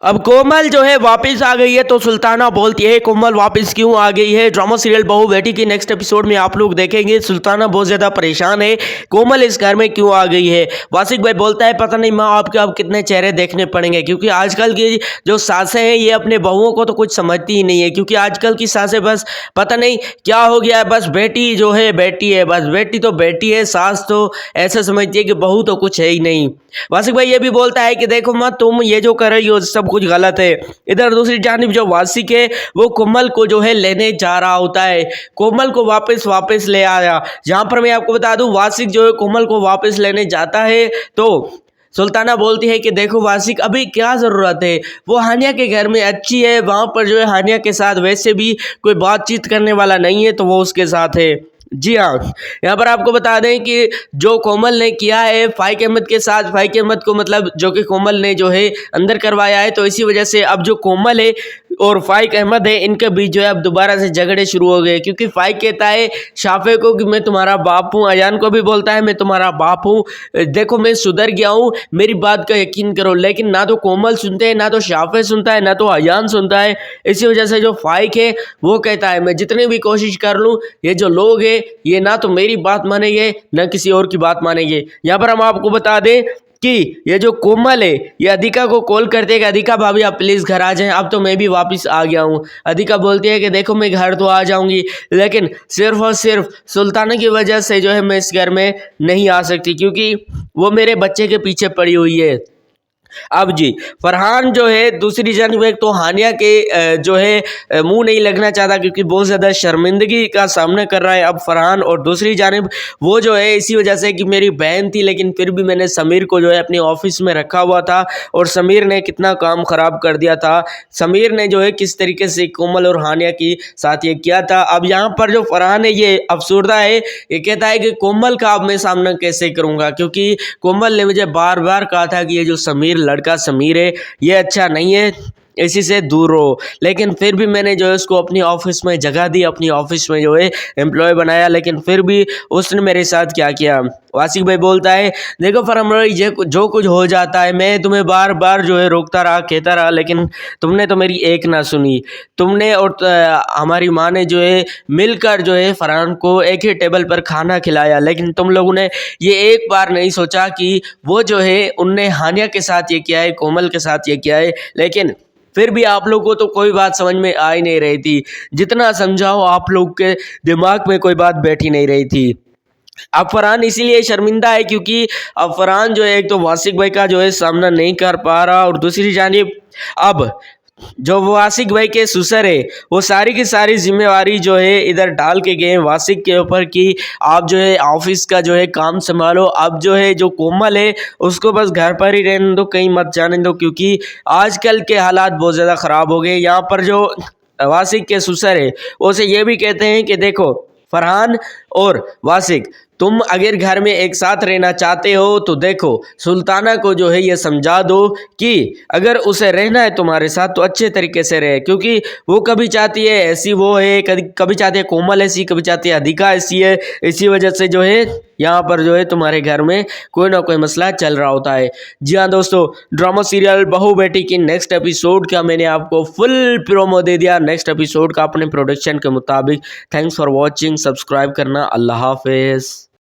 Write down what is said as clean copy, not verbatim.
अब कोमल जो है वापस आ गई है तो सुल्ताना बोलती है कोमल वापस क्यों आ गई है। ड्रामा सीरियल बहू बेटी के नेक्स्ट एपिसोड में आप लोग देखेंगे सुल्ताना बहुत ज़्यादा परेशान है कोमल इस घर में क्यों आ गई है। वासिक भाई बोलता है पता नहीं माँ आपके अब कितने चेहरे देखने पड़ेंगे क्योंकि आजकल की जो सासें हैं ये अपने बहुओं को तो कुछ समझती ही नहीं है क्योंकि आजकल की सासें बस पता नहीं क्या हो गया है, बस बेटी जो है बेटी है, बस बेटी तो बेटी है, सास तो ऐसा समझती है कि बहू तो कुछ है ही नहीं। वासिक भाई ये भी बोलता है कि देखो माँ तुम ये जो कर रही हो सब कुछ गलत है। इधर दूसरी जानिब जो वासिक है वो कोमल को जो है लेने जा रहा होता है, कोमल को वापस ले आया। जहां पर मैं आपको बता दूं वासिक जो है कोमल को वापस लेने जाता है तो सुल्ताना बोलती है कि देखो वासिक अभी क्या ज़रूरत है, वो हानिया के घर में अच्छी है, वहाँ पर जो है हानिया के साथ वैसे भी कोई बातचीत करने वाला नहीं है तो वो उसके साथ है। जी हाँ, यहाँ पर आपको बता दें कि जो कोमल ने किया है फाइक अहमद के साथ, फाइक अहमद को मतलब जो कि कोमल ने जो है अंदर करवाया है, तो इसी वजह से अब जो कोमल है और फाइक अहमद है इनके बीच जो है अब दोबारा से झगड़े शुरू हो गए क्योंकि फाइक कहता है शाफे को कि मैं तुम्हारा बाप हूँ, अयान को भी बोलता है मैं तुम्हारा बाप हूँ, देखो मैं सुधर गया हूँ, मेरी बात का यकीन करो। लेकिन ना तो कोमल सुनते हैं, ना तो शाफे सुनता है, ना तो अयान सुनता है। इसी वजह से जो फाइक है वो कहता है मैं जितनी भी कोशिश कर लूँ ये जो लोग हैं ये ना तो मेरी बात मानेंगे ना किसी और की बात मानेंगे। यहाँ पर हम आपको बता दें कि ये जो कोमल है ये अधिका को कॉल करते हैं कि अधिका भाभी आप प्लीज़ घर आ जाएं, अब तो मैं भी वापस आ गया हूँ। अधिका बोलती है कि देखो मैं घर तो आ जाऊंगी लेकिन सिर्फ और सिर्फ सुल्ताना की वजह से जो है मैं इस घर में नहीं आ सकती क्योंकि वो मेरे बच्चे के पीछे पड़ी हुई है। अब जी फरहान जो है दूसरी जानिब एक तो हानिया के जो है मुंह नहीं लगना चाहता क्योंकि बहुत ज़्यादा शर्मिंदगी का सामना कर रहा है अब फरहान, और दूसरी जानिब वो जो है इसी वजह से कि मेरी बहन थी लेकिन फिर भी मैंने समीर को जो है अपने ऑफिस में रखा हुआ था और समीर ने कितना काम ख़राब कर दिया था, समीर ने जो है किस तरीके से कोमल और हानिया की साथ ये किया था। अब यहाँ पर जो फरहान है ये अफसरदा है, ये कहता है कि कोमल का अब मैं सामना कैसे करूँगा क्योंकि कोमल ने मुझे बार बार कहा था कि ये जो समीर लड़का समीर है ये अच्छा नहीं है, इसी से दूर रहो। लेकिन फिर भी मैंने जो है उसको अपनी ऑफिस में जगह दी, अपनी ऑफिस में जो है एम्प्लॉय बनाया, लेकिन फिर भी उसने मेरे साथ क्या किया। वासिक भाई बोलता है देखो फरहम ये जो कुछ हो जाता है मैं तुम्हें बार बार जो है रोकता रहा कहता रहा लेकिन तुमने तो मेरी एक ना सुनी। तुमने और हमारी माँ ने जो है मिलकर जो है फरहान को एक ही टेबल पर खाना खिलाया, लेकिन तुम लोगों ने ये एक बार नहीं सोचा कि वो जो है उनने हानिया के साथ ये किया है, कोमल के साथ ये किया है। लेकिन फिर भी आप लोगों को तो कोई बात समझ में आ ही नहीं रही थी, जितना समझाओ आप लोग के दिमाग में कोई बात बैठी नहीं रही थी। अब फरहान इसीलिए शर्मिंदा है क्योंकि अब फरहान जो है एक तो वासिक भाई का जो है सामना नहीं कर पा रहा और दूसरी जानिब अब जो वासिक भाई के ससुर है वो सारी की सारी जिम्मेवारी जो है इधर डाल के गए वासिक के ऊपर कि आप जो है ऑफिस का जो है काम संभालो। अब जो है जो कोमल है उसको बस घर पर ही रहने दो, कहीं मत जाने दो क्योंकि आजकल के हालात बहुत ज़्यादा ख़राब हो गए। यहाँ पर जो वासिक के ससुर है वो उसे ये भी कहते हैं कि देखो फरहान और वासिक तुम अगर घर में एक साथ रहना चाहते हो तो देखो सुल्ताना को जो है ये समझा दो कि अगर उसे रहना है तुम्हारे साथ तो अच्छे तरीके से रहे, क्योंकि वो कभी चाहती है ऐसी वो है, कभी चाहती है कोमल ऐसी, कभी चाहती है अधिका ऐसी है। इसी वजह से जो है यहाँ पर जो है तुम्हारे घर में कोई ना कोई मसला चल रहा होता है। जी हाँ दोस्तों, ड्रामा सीरियल बहू बेटी की नेक्स्ट एपिसोड का मैंने आपको फुल प्रोमो दे दिया, नेक्स्ट एपिसोड का अपने प्रोडक्शन के मुताबिक। थैंक्स फॉर वॉचिंग, सब्सक्राइब करना। अल्लाह हाफिज़।